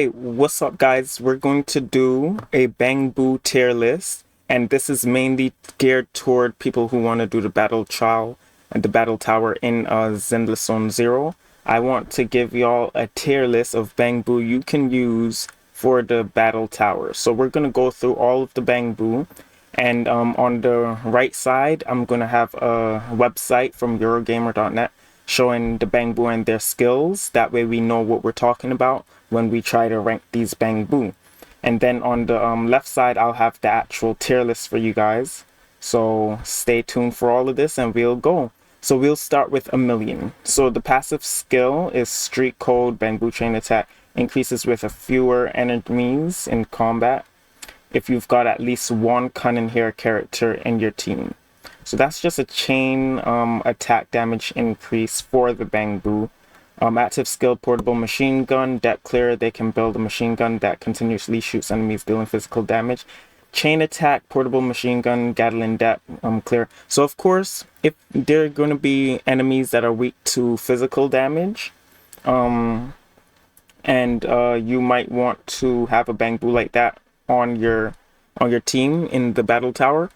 Hey, what's up guys? We're going to do a Bangboo tier list, and this is mainly geared toward people who want to do the battle trial and the battle tower in Zenless Zone 0. I want to give y'all a tier list of Bangboo you can use for the battle tower. So we're going to go through all of the Bangboo, and on the right side I'm going to have a website from Eurogamer.net showing the Bangboo and their skills. That way we know what we're talking about when we try to rank these Bangboo. And then on the left side, I'll have the actual tier list for you guys. So stay tuned for all of this and we'll go. So we'll start with 1,000,000. So the passive skill is Street Code Bangboo Chain Attack. Increases with a fewer enemies in combat if you've got at least one Cunning Hair character in your team. So that's just a chain attack damage increase for the Bangboo. Active skill Portable Machine Gun, Depth Clear. They can build a machine gun that continuously shoots enemies dealing physical damage. Chain attack, Portable Machine Gun, Gatling Depth Clear. So of course, if there are going to be enemies that are weak to physical damage, and you might want to have a Bangboo like that on your team in the battle tower.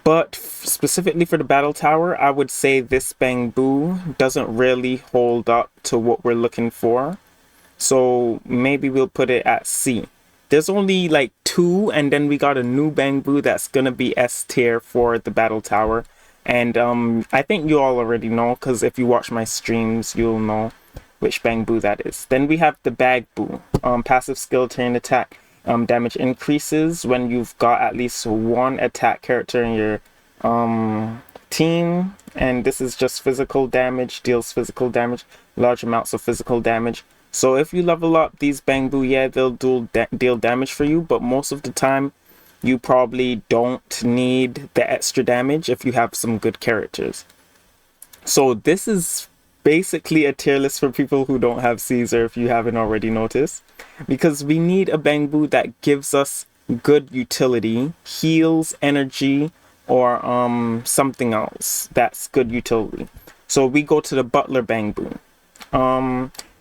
But specifically for the battle tower, I would say this Bangboo doesn't really hold up to what we're looking for. So maybe we'll put it at C. There's only like 2, and then we got a new Bangboo that's gonna be S tier for the battle tower. And I think you all already know, because if you watch my streams, you'll know which Bangboo that is. Then we have the Bangboos. Passive skill Chain Attack. Damage increases when you've got at least one attack character in your team, and this is just physical damage, deals physical damage, large amounts of physical damage. So if you level up these Bangboo, yeah, they'll deal damage for you, but most of the time you probably don't need the extra damage if you have some good characters. So this is basically a tier list for people who don't have Caesar, if you haven't already noticed, because we need a Bangboo that gives us good utility, heals energy, or something else that's good utility. So we go to the Butler Bangboo.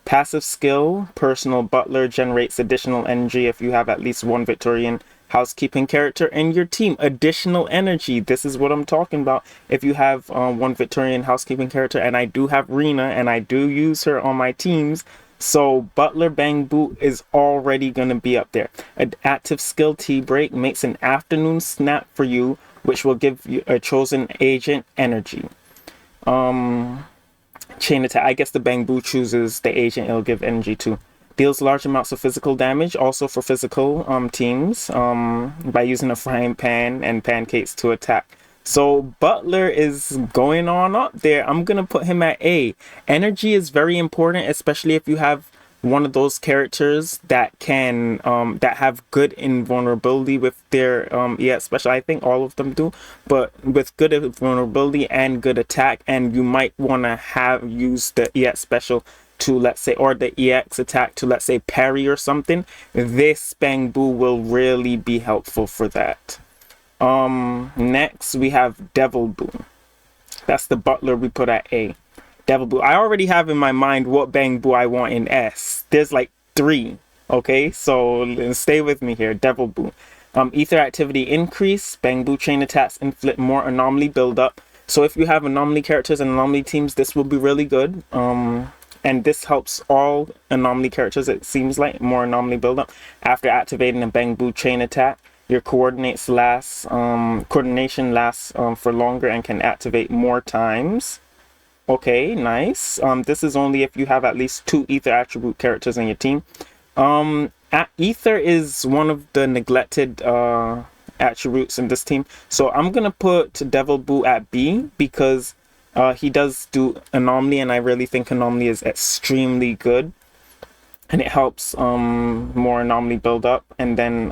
Passive skill, Personal Butler, generates additional energy if you have at least one Victorian housekeeping character in your team. Additional energy, this is what I'm talking about. If you have one Victorian housekeeping character, and I do have Rena, and I do use her on my teams, so Butler Bangboo is already going to be up there. An active skill Tea Break makes an afternoon snap for you, which will give you a chosen agent energy. Chain attack, I guess the Bangboo chooses the agent it'll give energy to. Deals large amounts of physical damage, also for physical teams, by using a frying pan and pancakes to attack. So Butler is going on up there. I'm gonna put him at A. Energy is very important, especially if you have one of those characters that can that have good invulnerability with their EX special. I think all of them do, but with good invulnerability and good attack, and you might want to have used the EX special to, let's say, or the EX attack to, let's say, parry or something. This Bangboo will really be helpful for that. Next we have Devilboo. That's the Butler we put at A. Devilboo, I already have in my mind what Bangboo I want in S. There's like 3. Okay, so stay with me here. Devilboo. Ether activity increase. Bangboo chain attacks inflict more anomaly buildup. So if you have anomaly characters and anomaly teams, this will be really good. And this helps all anomaly characters, it seems like. More anomaly buildup. After activating a Bangboo chain attack, your coordination lasts for longer and can activate more times. Okay, nice. This is only if you have at least 2 Ether attribute characters in your team. Ether is one of the neglected attributes in this team. So I'm going to put Devilboo at B, because he does do anomaly, and I really think anomaly is extremely good, and it helps more anomaly build up. And then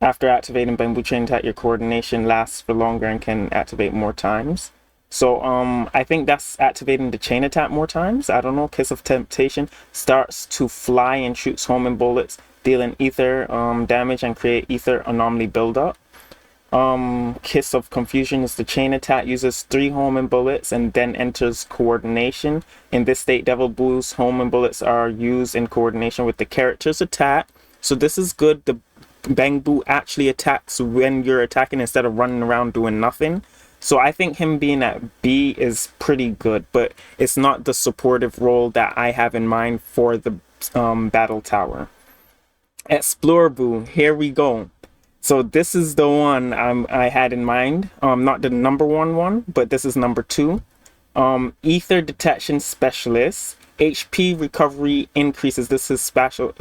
after activating Bangboo chain attack, your coordination lasts for longer and can activate more times. So I think that's activating the chain attack more times. I don't know. Kiss of Temptation starts to fly and shoots homing bullets, dealing ether damage and create ether anomaly buildup. Kiss of Confusion is the chain attack, uses 3 homing bullets and then enters coordination. In this state, Devil Boo's homing bullets are used in coordination with the character's attack. So this is good. The Bangboo actually attacks when you're attacking instead of running around doing nothing. So I think him being at B is pretty good, but it's not the supportive role that I have in mind for the Battle Tower. Exploreboo, here we go. So this is the one I had in mind. Not the number one, but this is number 2. Ether Detection Specialist. HP recovery increases. This is special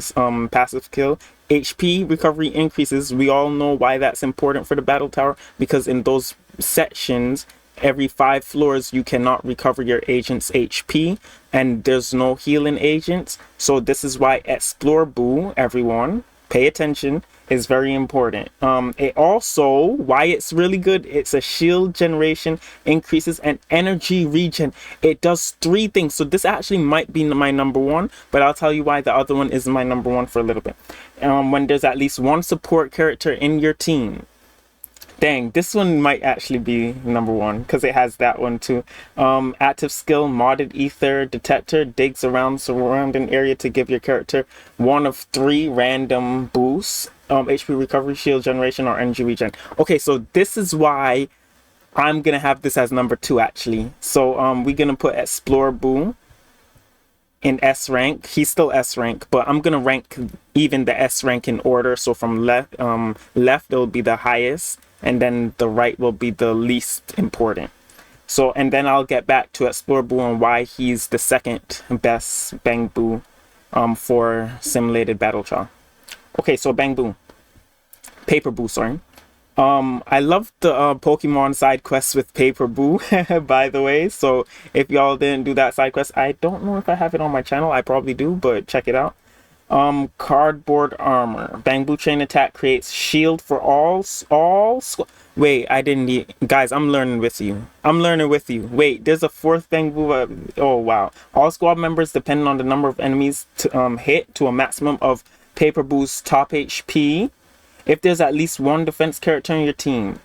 passive skill. HP recovery increases. We all know why that's important for the battle tower, because in those sections, every 5 floors you cannot recover your agent's HP, and there's no healing agents. So this is why Exploreboo, everyone, pay attention, is very important. It also, why it's really good, it's a shield generation, increases, and energy regen. It does 3 things. So this actually might be my number 1, but I'll tell you why the other one is my number 1 for a little bit. When there's at least 1 support character in your team. Dang, this one might actually be number 1 because it has that one too. Active skill, modded ether detector, digs around surrounding area to give your character 1 of 3 random boosts. HP recovery, shield generation, or energy regen. Okay, so this is why I'm gonna have this as number 2 actually. So we're gonna put Exploreboo in S rank. He's still S rank, but I'm gonna rank even the S rank in order. So from left it'll be the highest, and then the right will be the least important. So, and then I'll get back to Exploreboo and why he's the second best Bangboo for simulated battle trial. Okay, so Bangboo. Paperboo, sorry. I love the Pokemon side quests with Paperboo, by the way. So if y'all didn't do that side quest, I don't know if I have it on my channel. I probably do, but check it out. Cardboard armor. Bangboo chain attack creates shield for all wait, I didn't need, guys, I'm learning with you. I'm learning with you. Wait, there's a 4th Bangboo. Oh wow. All squad members, depending on the number of enemies to hit to a maximum of Paperboo's top HP. If there's at least 1 defense character in your team.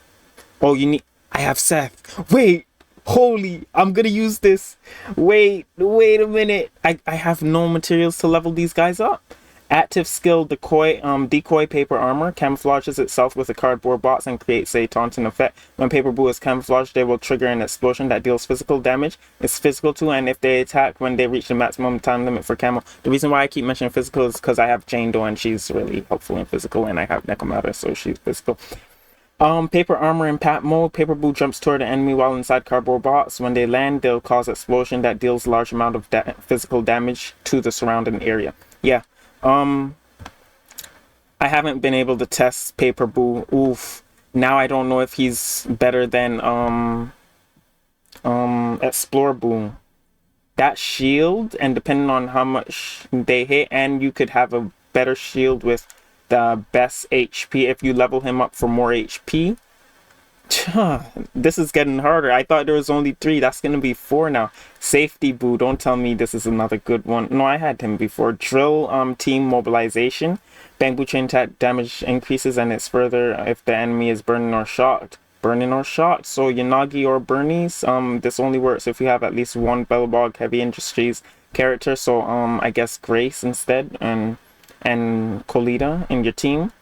Oh, you need, I have Seth. Wait, holy, I'm gonna use this. Wait a minute. I have no materials to level these guys up. Active skill, decoy paper armor camouflages itself with a cardboard box and creates a taunting effect. When Paperboo is camouflaged, they will trigger an explosion that deals physical damage. It's physical too, and if they attack when they reach the maximum time limit for camo. The reason why I keep mentioning physical is because I have Jane Doe and she's really helpful in physical, and I have Nekomata, so she's physical. Paper armor impact mode. Paperboo jumps toward an enemy while inside cardboard box. When they land, they'll cause explosion that deals large amount of physical damage to the surrounding area. Yeah. I haven't been able to test Paperboo. Oof. Now I don't know if he's better than Exploreboo. That shield, and depending on how much they hit, and you could have a better shield with the best HP if you level him up for more HP. This is getting harder. I thought there was only 3. That's gonna be 4 now. Safety Boo. Don't tell me this is another good one. No, I had him before. Drill team mobilization. Bangboo chain attack damage increases, and it's further if the enemy is burning or shocked. Burning or shocked. So Yanagi or Bernice. This only works if you have at least 1 Bellbog Heavy Industries character. So I guess Grace instead, and Colita in your team.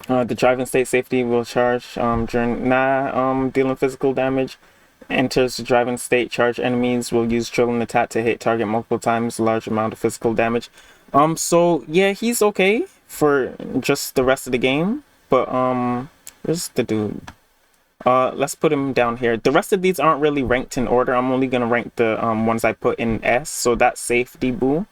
The driving state safety will charge during dealing physical damage. Enters the driving state, charge enemies will use drilling attack to hit target multiple times, large amount of physical damage. So yeah, he's okay for just the rest of the game, but where's the dude? Let's put him down here. The rest of these aren't really ranked in order. I'm only gonna rank the ones I put in S. So that's Safety Boo.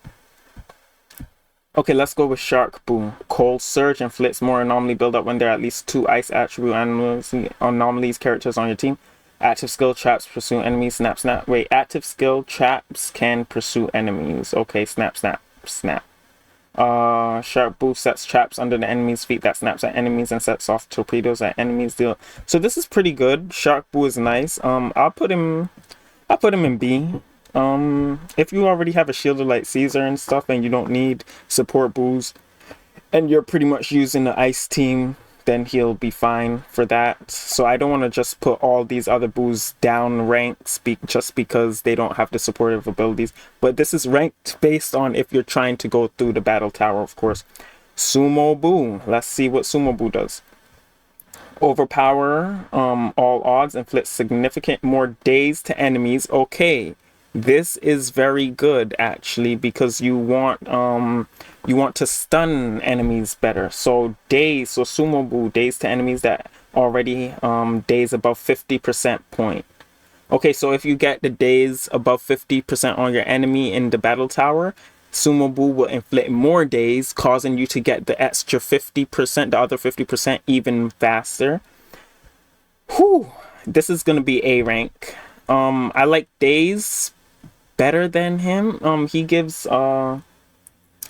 Okay, let's go with Shark Boo. Cold Surge inflicts more anomaly buildup when there are at least 2 ice attribute anomalies characters on your team. Active skill traps pursue enemies. Snap, snap. Wait, active skill traps can pursue enemies. Okay, snap, snap, snap. Shark Boo sets traps under the enemy's feet that snaps at enemies and sets off torpedoes at enemies deal. So this is pretty good. Shark Boo is nice. I'll put him in B. If you already have a shielder like Caesar and stuff and you don't need support boos and you're pretty much using the ice team, then he'll be fine for that. So I don't want to just put all these other boos down ranks just because they don't have the supportive abilities. But this is ranked based on if you're trying to go through the battle tower, of course. Sumo Boo. Let's see what Sumo Boo does. Overpower all odds, inflict significant more days to enemies. Okay, this is very good actually, because you want to stun enemies better. So days, so Sumo Boo, days to enemies that already days above 50% point. Okay, so if you get the days above 50% on your enemy in the battle tower, Sumo Boo will inflict more days, causing you to get the extra 50%, the other 50% even faster. Whew, this is gonna be A rank. I like days better than him. He gives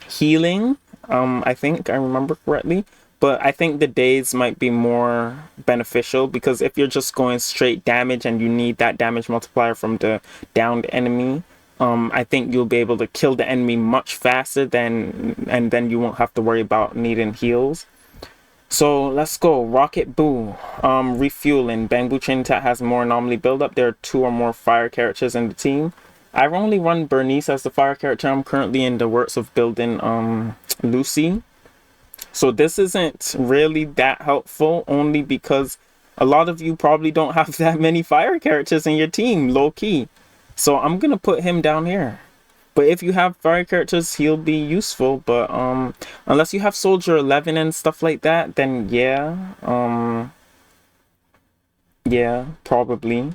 healing. I think I remember correctly. But I think the days might be more beneficial, because if you're just going straight damage and you need that damage multiplier from the downed enemy, I think you'll be able to kill the enemy much faster and then you won't have to worry about needing heals. So let's go. Rocket Boo. Refueling. Bangboo Chain Attack has more anomaly buildup. There are 2 or more fire characters in the team. I've only run Bernice as the fire character. I'm currently in the works of building Lucy. So this isn't really that helpful, only because a lot of you probably don't have that many fire characters in your team, low key. So I'm gonna put him down here. But if you have fire characters, he'll be useful. But unless you have Soldier 11 and stuff like that, then yeah, yeah, probably.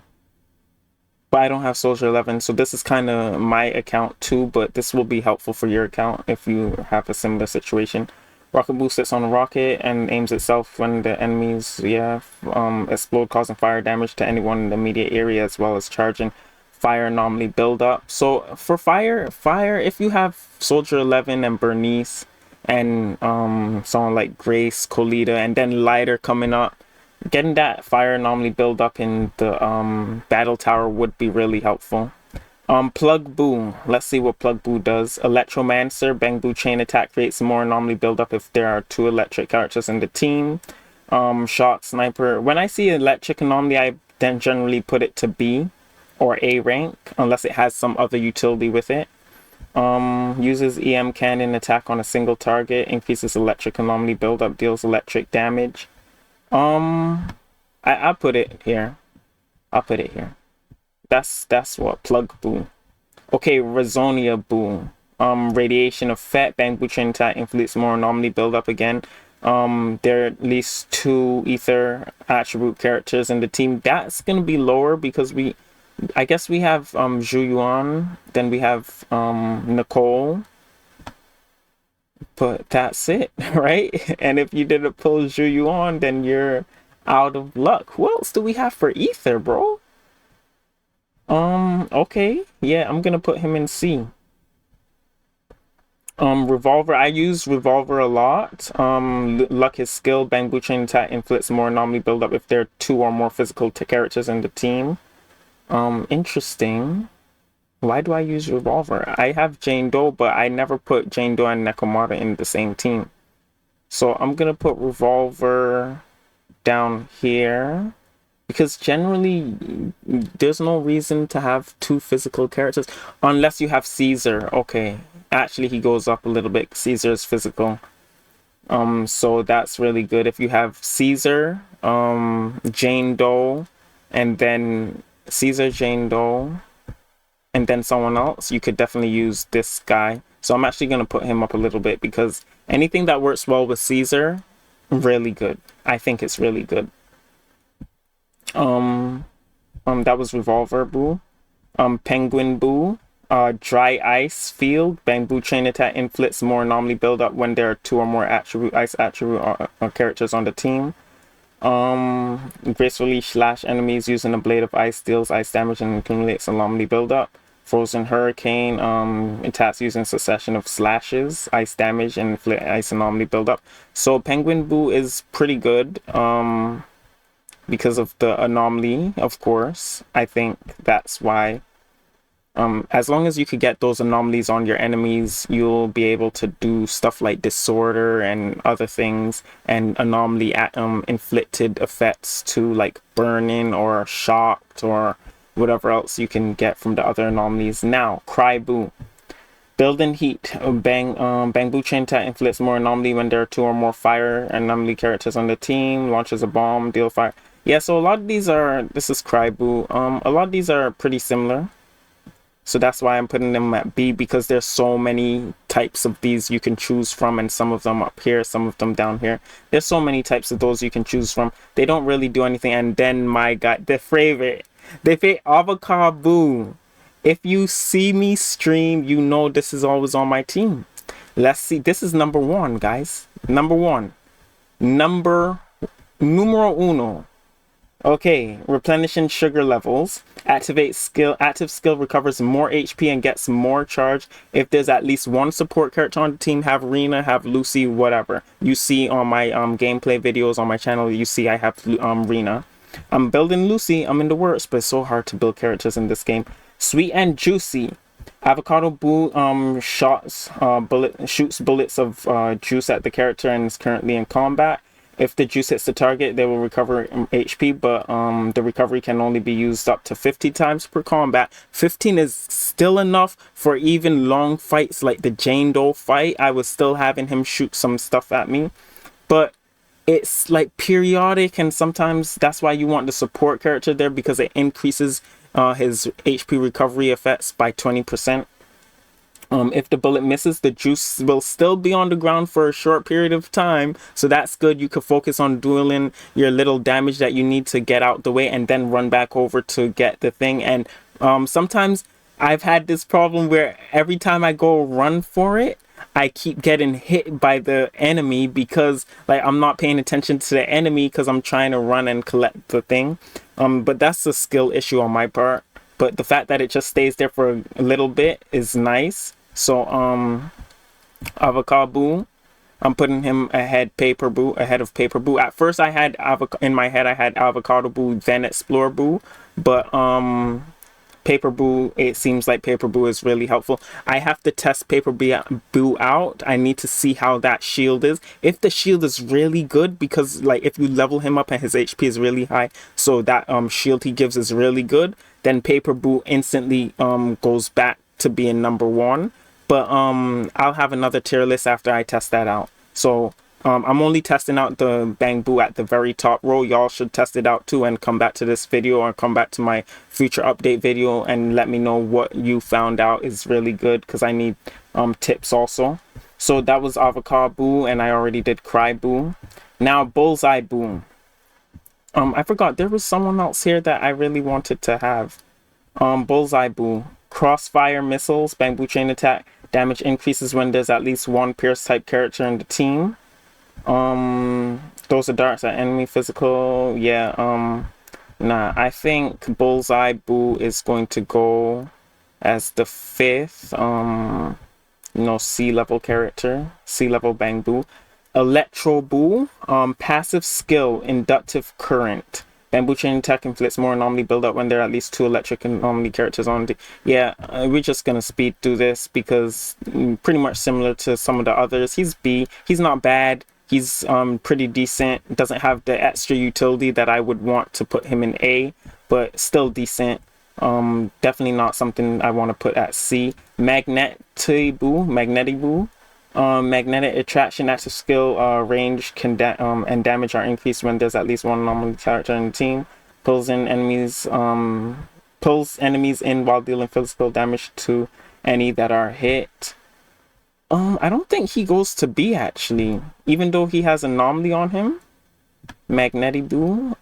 But I don't have Soldier 11, so this is kind of my account too. But this will be helpful for your account if you have a similar situation. Rocket Boo sits on a rocket and aims itself when the enemies, explode, causing fire damage to anyone in the immediate area, as well as charging fire anomaly buildup. So for fire, if you have Soldier 11 and Bernice and someone like Grace, Colita, and then Lighter coming up, getting that fire anomaly buildup in the battle tower would be really helpful. Plug Boo. Let's see what Plug Boo does. Electromancer. Bangboo Chain Attack creates more anomaly buildup if there are 2 electric characters in the team. Shock Sniper. When I see electric anomaly, I then generally put it to B or A rank, unless it has some other utility with it. Uses EM Cannon attack on a single target. Increases electric anomaly buildup. Deals electric damage. I'll put it here. I'll put it here. That's what Plug Boo. Okay, Razonia Boo. Radiation Effect. Bangboo Chain Attack inflicts more anomaly buildup again. There are at least 2 ether attribute characters in the team. That's gonna be lower because I guess we have Zhu Yuan, then we have Nicole. But that's it, right? And if you didn't pull Zhu Yuan, then you're out of luck. Who else do we have for ether, bro? Okay, yeah, I'm gonna put him in C. Revolver, I use Revolver a lot. Luck is skill. Bangboo Chain Attack inflicts more anomaly buildup if there are 2 or more physical characters in the team. Interesting. Why do I use Revolver? I have Jane Doe, but I never put Jane Doe and Nekomata in the same team. So I'm gonna put Revolver down here, because generally there's no reason to have 2 physical characters unless you have Caesar. Okay, actually he goes up a little bit. Caesar is physical, so that's really good. If you have Caesar, Jane Doe, and then Caesar, Jane Doe, and then someone else, you could definitely use this guy. So I'm actually going to put him up a little bit, because anything that works well with Caesar, really good. I think it's really good. That was Revolver Boo. Penguin Boo. Dry Ice Field. Bangboo Chain Attack inflicts more anomaly buildup when there are 2 or more ice attribute characters on the team. Gracefully slash enemies using a blade of ice, deals ice damage and accumulates anomaly buildup. Frozen Hurricane attacks using succession of slashes, ice damage, and inflict ice anomaly buildup. So Penguin Boo is pretty good because of the anomaly, of course. I think that's why. As long as you could get those anomalies on your enemies, you'll be able to do stuff like disorder and other things, and anomaly inflicted effects to like burning or shocked or whatever else you can get from the other anomalies. Now, Knightboo. Build in heat. Bangboo chain attack inflicts more anomaly when there are 2 or more fire anomaly characters on the team. Launches a bomb, deal fire. Yeah, so a lot of these are, this is Knightboo. A lot of these are pretty similar. So that's why I'm putting them at B, because there's so many types of these you can choose from, and some of them up here, some of them down here. There's so many types of those you can choose from. They don't really do anything. And then my guy, the favorite Avocaboo. If you see me stream, you know this is always on my team. Let's see. This is number 1, guys. Number 1. Numero uno. Okay, replenishing sugar levels. Active skill recovers more HP and gets more charge. If there's at least 1 support character on the team, have Rena, have Lucy, whatever. You see on my gameplay videos on my channel, you see I have Rena. I'm building Lucy. I'm in the works, but it's so hard to build characters in this game. Sweet and juicy. Avocaboo shoots bullets of juice at the character and is currently in combat. If the juice hits the target, they will recover HP, but the recovery can only be used up to 50 times per combat. 15 is still enough for even long fights like the Jane Doe fight. I was still having him shoot some stuff at me, but it's like periodic, and sometimes that's why you want the support character there, because it increases his HP recovery effects by 20%. If the bullet misses, the juice will still be on the ground for a short period of time, so that's good. You can focus on doing your little damage that you need to get out the way, and then run back over to get the thing. And sometimes I've had this problem where every time I go run for it, I keep getting hit by the enemy, because like I'm not paying attention to the enemy because I'm trying to run and collect the thing. But that's a skill issue on my part. But the fact that it just stays there for a little bit is nice. So Avocaboo, I'm putting him ahead of paperboo. At first I had in my head I had Avocaboo then Exploreboo, but paperboo, it seems like paperboo is really helpful. I have to test paperboo out. I need to see how that shield is. If the shield is really good, because like if you level him up and his HP is really high, so that shield he gives is really good, then paperboo instantly goes back to being number 1. But I'll have another tier list after I test that out. So I'm only testing out the Bangboo at the very top row. Y'all should test it out too, and come back to this video or come back to my future update video and let me know what you found out is really good, because I need tips also. So that was Avocaboo, and I already did Knightboo. Now Bullseye Boo. I forgot there was someone else here that I really wanted to have. Bullseye Boo. Crossfire missiles, Bangboo chain attack. Damage increases when there's at least 1 Pierce type character in the team. Those are darts at enemy physical. Yeah, nah, I think Bullseye Boo is going to go as the 5th, sea level character, sea level Bangboo. Electro Boo, passive skill, inductive current. Bangboo chain attack inflicts more anomaly build-up when there are at least 2 electric anomaly characters on the... Yeah, we're just gonna speed through this because pretty much similar to some of the others. He's B. He's not bad. He's pretty decent. Doesn't have the extra utility that I would want to put him in A, but still decent. Definitely not something I want to put at C. Knightboo. Magnetic attraction, active skill, range and damage are increased when there's at least 1 anomaly character in the team. Pulls enemies in while dealing physical damage to any that are hit. I don't think he goes to B actually, even though he has anomaly on him. Knightboo.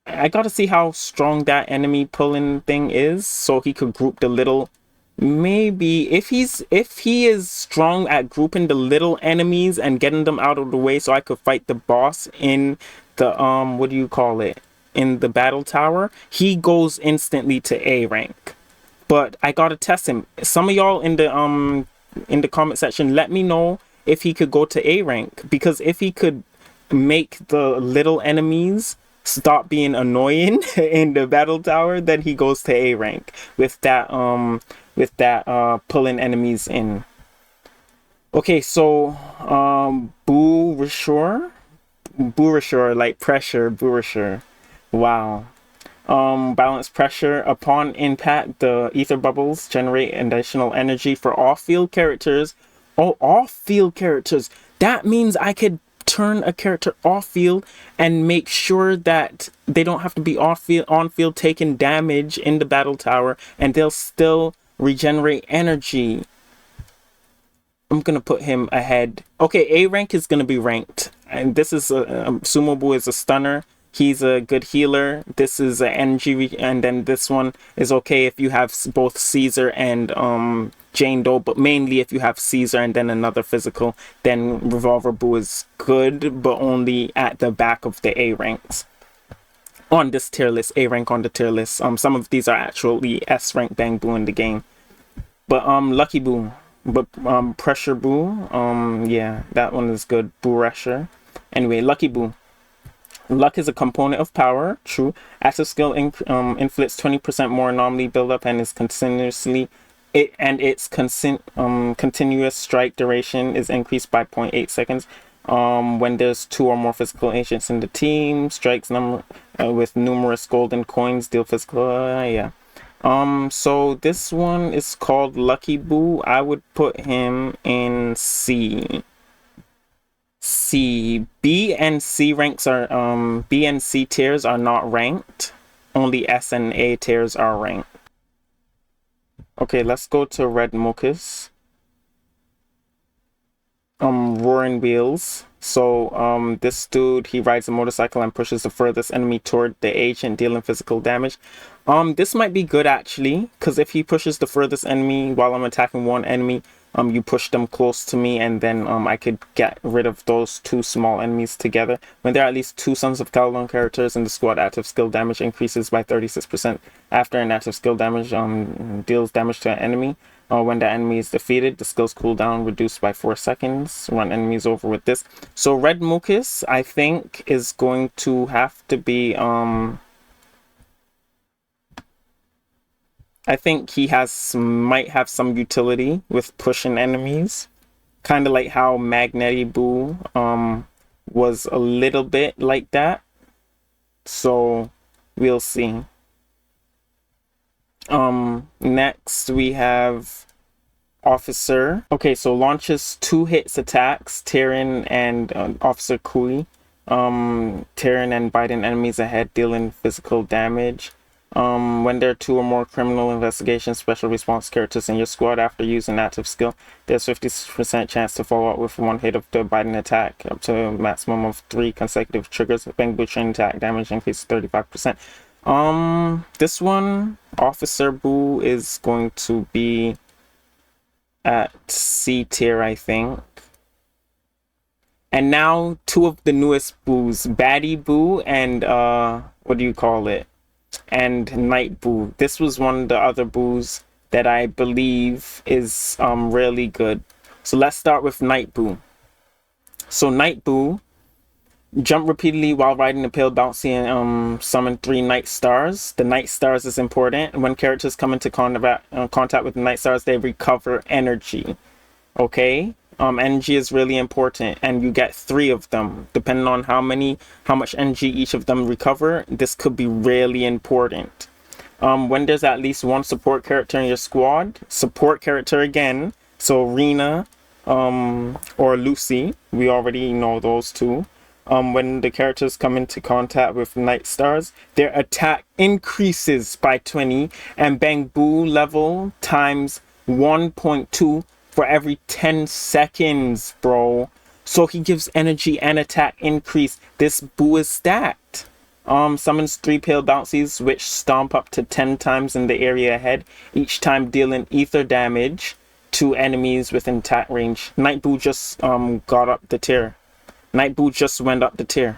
I gotta see how strong that enemy pulling thing is, so he could group the little. Maybe if he is strong at grouping the little enemies and getting them out of the way so I could fight the boss in the what do you call it, in the battle tower, he goes instantly to A rank. But I gotta test him. Some of y'all in the comment section, let me know if he could go to A rank, because if he could make the little enemies stop being annoying in the battle tower, then he goes to A rank with that pulling enemies in. Okay, so Bourashore, like pressure, Bourashore. Wow. Balance pressure. Upon impact, the ether bubbles generate additional energy for off-field characters. Oh, off-field characters. That means I could turn a character off-field and make sure that they don't have to be off-field, on-field taking damage in the battle tower, and they'll still regenerate energy. I'm gonna put him ahead. Okay, A rank is gonna be ranked, and this is Sumoboo is a stunner. He's a good healer. This is an energy, and then this one is okay if you have both Caesar and Jane Doe, but mainly if you have Caesar and then another physical, then Revolver Boo is good, but only at the back of the A ranks. On this tier list, A rank on the tier list. Some of these are actually S rank Bangboo in the game. But Lucky Boo. But Pressure Boo, yeah, that one is good. Boo Rusher. Anyway, Lucky Boo. Luck is a component of power, true. Active skill inflicts 20% more anomaly buildup and is continuously its continuous strike duration is increased by 0.8 seconds. When there's 2 or more physical agents in the team, strikes with numerous golden coins deal physical. Yeah. So this one is called Lucky Boo. I would put him in C. B and C ranks are B and C tiers are not ranked. Only S and A tiers are ranked. Okay, let's go to Red Mucus. Roaring Wheels. So this dude, he rides a motorcycle and pushes the furthest enemy toward the agent, dealing physical damage. This might be good actually, because if he pushes the furthest enemy while I'm attacking one enemy, you push them close to me, and then I could get rid of those 2 small enemies together. When there are at least 2 Sons of Calgon characters in the squad, active skill damage increases by 36% after an active skill damage deals damage to an enemy. When the enemy is defeated, the skill's cooldown reduced by 4 seconds. Run enemies over with this. So Red Mucus, I think, is going to have to be I think he might have some utility with pushing enemies, kind of like how Magnetti Boo was a little bit like that. So we'll see. Next we have Officer. Okay, so launches 2 hits attacks, Terran and Officer Kui. Terran and biting enemies ahead, dealing physical damage. When there are 2 or more criminal investigation special response characters in your squad after using active skill, there's 50% chance to follow up with 1 hit of the biting attack, up to a maximum of 3 consecutive triggers. Bangboo chain attack damage increases 35%. This one, Officer Boo, is going to be at C tier, I think. And now 2 of the newest Boos, Baddie Boo and what do you call it? And Knightboo. This was one of the other Boos that I believe is really good. So let's start with Knightboo. So Knightboo, jump repeatedly while riding the pale bouncy and summon 3 Night Stars. The Night Stars is important. When characters come into contact with the Night Stars, they recover energy. Okay? Energy is really important, and you get 3 of them. Depending on how much energy each of them recover, this could be really important. When there's at least 1 support character in your squad, support character again, so Rena or Lucy, we already know those 2. When the characters come into contact with Night Stars, their attack increases by 20, and Bangboo level times 1.2 for every 10 seconds, bro. So he gives energy and attack increase. This Boo is stacked. Summons 3 pale bouncies, which stomp up to 10 times in the area ahead, each time dealing ether damage to enemies within attack range. Knightboo just got up the tier. Knightboo just went up the tier.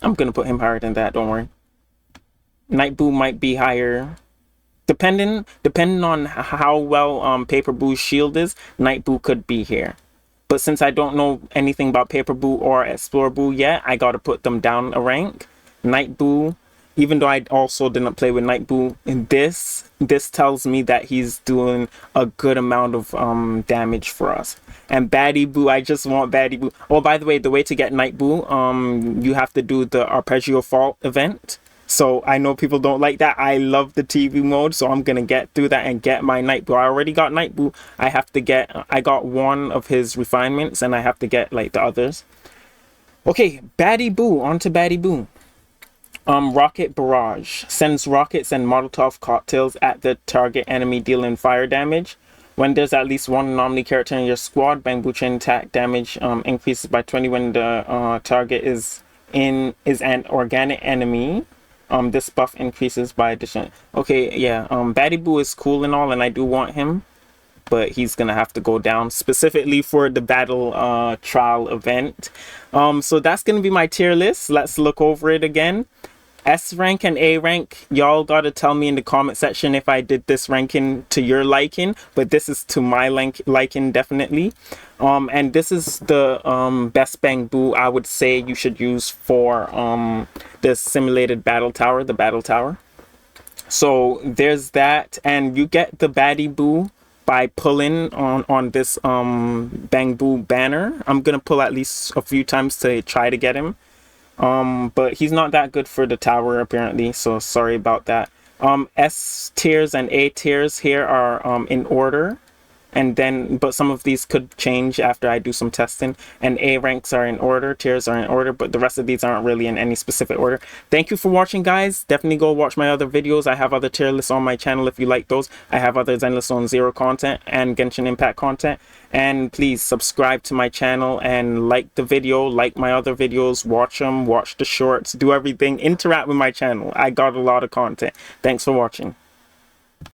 I'm gonna put him higher than that, don't worry. Knightboo might be higher. Depending on how well Paperboo's shield is, Knightboo could be here. But since I don't know anything about Paperboo or Exploreboo yet, I gotta put them down a rank. Knightboo, even though I also didn't play with Knightboo, this tells me that he's doing a good amount of damage for us. And Boo, I just want Boo. Oh, by the way, the way to get Knightboo, you have to do the Arpeggio Fault event. So I know people don't like that. I love the TV mode, so I'm gonna get through that and get my Knightboo. I already got Knightboo. I got one of his refinements, and I have to get like the others. Okay, Boo, on to Boo. Rocket Barrage sends rockets and Molotov cocktails at the target enemy, dealing fire damage. When there's at least one anomaly character in your squad, Bangboos chain attack damage increases by 20 when the target is an organic enemy. This buff increases by addition. Okay, yeah. Boo is cool and all, and I do want him, but he's gonna have to go down specifically for the battle trial event. So that's gonna be my tier list. Let's look over it again. S rank and A rank, y'all gotta tell me in the comment section if I did this ranking to your liking, but this is to my liking definitely. And this is the best Bangboo I would say you should use for the simulated battle tower, the battle tower. So there's that, and you get the Boo by pulling on this Bangboo banner. I'm gonna pull at least a few times to try to get him. But he's not that good for the tower apparently, so sorry about that. S tiers and A tiers here are in order, and then but some of these could change after I do some testing. And A ranks are in order, tiers are in order, but the rest of these aren't really in any specific order. Thank you for watching, guys. Definitely go watch my other videos. I have other tier lists on my channel if you like those. I have other Zenless Zone Zero content and Genshin Impact content. And please subscribe to my channel and like the video, like my other videos, watch them, watch the shorts, do everything, interact with my channel. I got a lot of content. Thanks for watching.